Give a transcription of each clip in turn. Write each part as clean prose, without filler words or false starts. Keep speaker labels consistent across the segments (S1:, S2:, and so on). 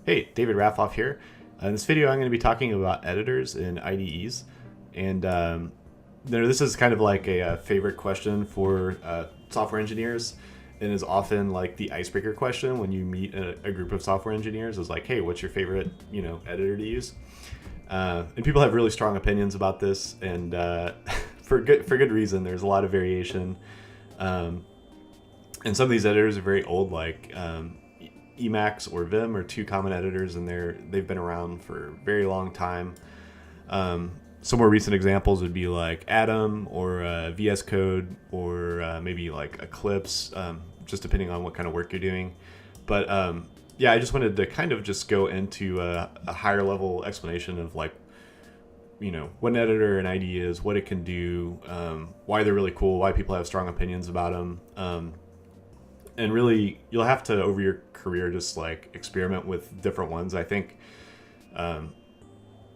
S1: Hey, David Raffoff here. In this video, I'm going to be talking about editors in IDEs. And this is kind of like a favorite question for software engineers, and is often like the icebreaker question when you meet a group of software engineers. Is like, hey, what's your favorite editor to use? And people have really strong opinions about this, and for good reason. There's a lot of variation, um, and some of these editors are very old, like Emacs or Vim are two common editors, and they've been around for a very long time. Some more recent examples would be like Atom or VS Code or maybe like Eclipse, just depending on what kind of work you're doing. But yeah, I just wanted to kind of just go into a higher level explanation of like, what an editor and IDE is, what it can do, why they're really cool, why people have strong opinions about them. And really, you'll have to, over your career, just like experiment with different ones. I think um,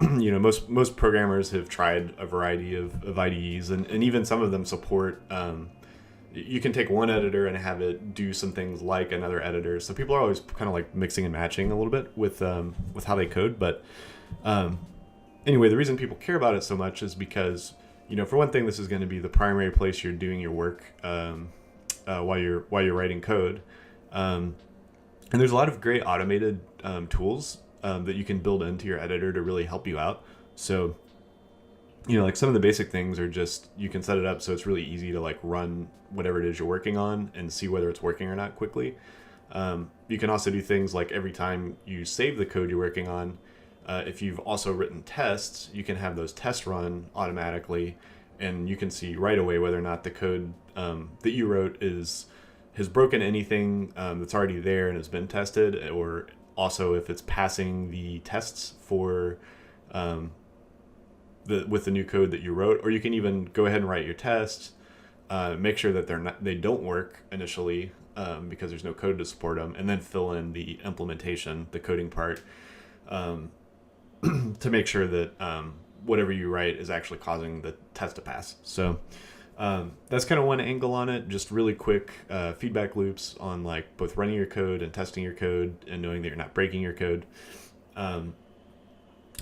S1: most programmers have tried a variety of IDEs, and even some of them support you can take one editor and have it do some things like another editor. So people are always kind of like mixing and matching a little bit with how they code. But anyway, the reason people care about it so much is because, for one thing, this is going to be the primary place you're doing your work while you're writing code. And there's a lot of great automated tools that you can build into your editor to really help you out. So, like some of the basic things are just, you can set it up so it's really easy to like run whatever it is you're working on and see whether it's working or not quickly. You can also do things like every time you save the code you're working on, if you've also written tests, you can have those tests run automatically, and you can see right away whether or not the code that you wrote has broken anything that's already there and has been tested, or also if it's passing the tests for with the new code that you wrote. Or you can even go ahead and write your tests, make sure that they don't work initially because there's no code to support them, and then fill in the implementation, the coding part, to make sure that whatever you write is actually causing the test to pass. So that's kind of one angle on it. Just really quick feedback loops on like both running your code and testing your code and knowing that you're not breaking your code.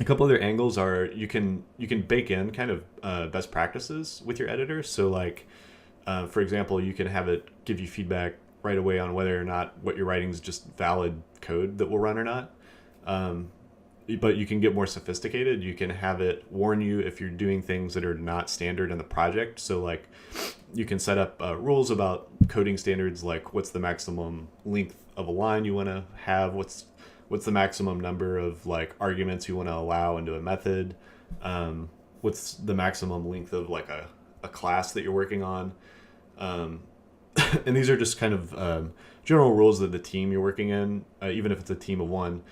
S1: A couple other angles are you can bake in kind of best practices with your editor. So like, for example, you can have it give you feedback right away on whether or not what you're writing is just valid code that will run or not. But you can get more sophisticated. You can have it warn you if you're doing things that are not standard in the project. So like, you can set up rules about coding standards, like what's the maximum length of a line you want to have, what's the maximum number of like arguments you want to allow into a method, what's the maximum length of like a class that you're working on. And these are just kind of general rules that the team you're working in, even if it's a team of one,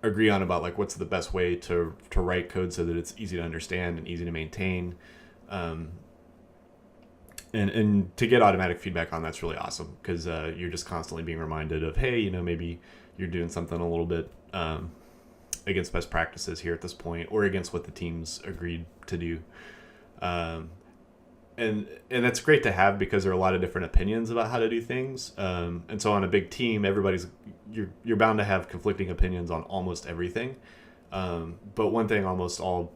S1: agree on about like what's the best way to write code so that it's easy to understand and easy to maintain. And to get automatic feedback on that's really awesome, because you're just constantly being reminded of, hey, maybe you're doing something a little bit against best practices here at this point, or against what the teams agreed to do. And that's great to have, because there are a lot of different opinions about how to do things. And so on a big team, you're bound to have conflicting opinions on almost everything. But one thing almost all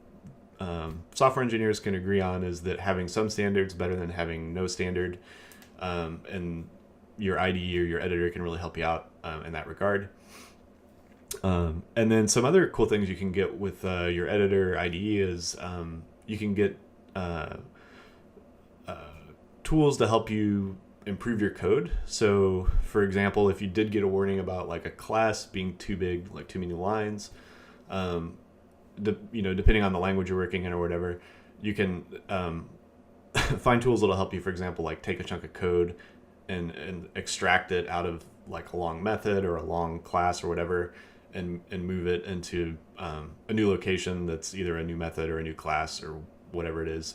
S1: software engineers can agree on is that having some standards better than having no standard. And your IDE or your editor can really help you out in that regard. And then some other cool things you can get with your editor IDE is you can get tools to help you improve your code. So for example, if you did get a warning about like a class being too big, like too many lines, depending on the language you're working in or whatever, you can find tools that'll help you, for example, like take a chunk of code and extract it out of like a long method or a long class or whatever, and move it into a new location that's either a new method or a new class or whatever it is.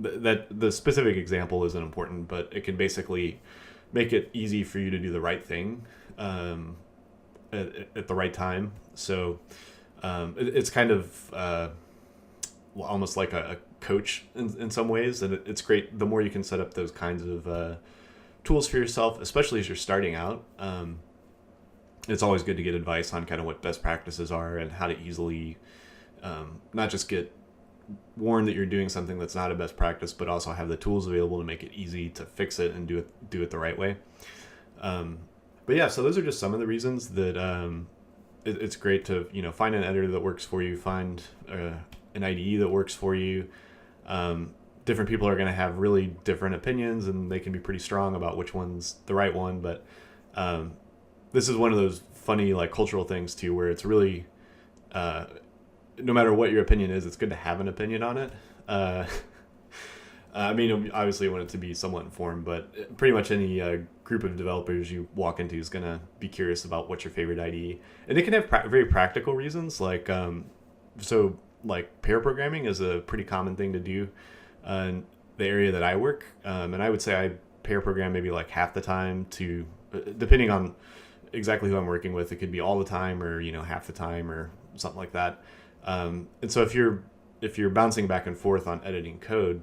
S1: That the specific example isn't important, but it can basically make it easy for you to do the right thing at the right time. So it's kind of almost like a coach in some ways, and it's great the more you can set up those kinds of tools for yourself, especially as you're starting out. it's always good to get advice on kind of what best practices are and how to easily not just get warned that you're doing something that's not a best practice, but also have the tools available to make it easy to fix it and do it the right way. But yeah, so those are just some of the reasons that it's great to find an editor that works for you, find an IDE that works for you. Different people are going to have really different opinions, and they can be pretty strong about which one's the right one. But this is one of those funny like cultural things too, where it's really no matter what your opinion is, it's good to have an opinion on it. I mean, obviously you want it to be somewhat informed, but pretty much any group of developers you walk into is going to be curious about what's your favorite IDE. And it can have very practical reasons, like pair programming is a pretty common thing to do in the area that I work. And I would say I pair program maybe like half the time to, depending on exactly who I'm working with, it could be all the time or, half the time or something like that. And so if you're bouncing back and forth on editing code,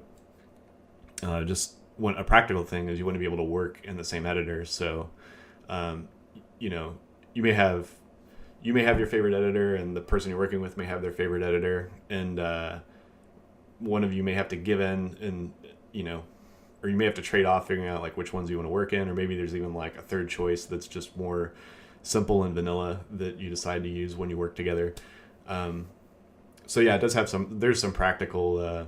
S1: a practical thing is you want to be able to work in the same editor. So, you may have your favorite editor, and the person you're working with may have their favorite editor, and one of you may have to give in, and or you may have to trade off figuring out like which ones you want to work in, or maybe there's even like a third choice that's just more simple and vanilla that you decide to use when you work together. So yeah, it does have there's some practical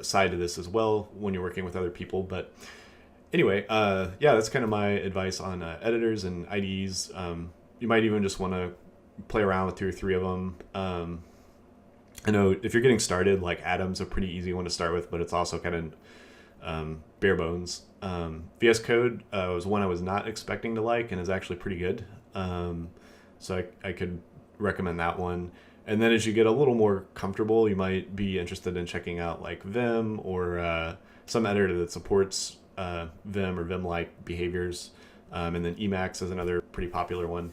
S1: side to this as well when you're working with other people. But anyway, yeah, that's kind of my advice on editors and IDEs. You might even just want to play around with 2 or 3 of them. I know if you're getting started, like Atom's a pretty easy one to start with, but it's also kind of bare bones. VS Code was one I was not expecting to like, and is actually pretty good. So I could recommend that one. And then as you get a little more comfortable, you might be interested in checking out like Vim or some editor that supports Vim or Vim-like behaviors. And then Emacs is another pretty popular one.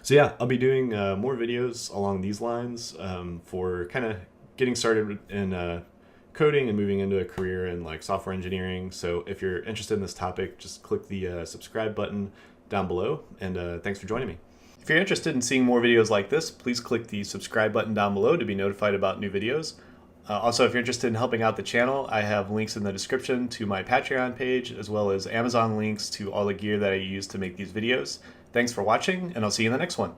S1: So yeah, I'll be doing more videos along these lines for kind of getting started in coding and moving into a career in like software engineering. So if you're interested in this topic, just click the subscribe button down below. And thanks for joining me. If you're interested in seeing more videos like this, please click the subscribe button down below to be notified about new videos. Also, if you're interested in helping out the channel, I have links in the description to my Patreon page, as well as Amazon links to all the gear that I use to make these videos. Thanks for watching, and I'll see you in the next one.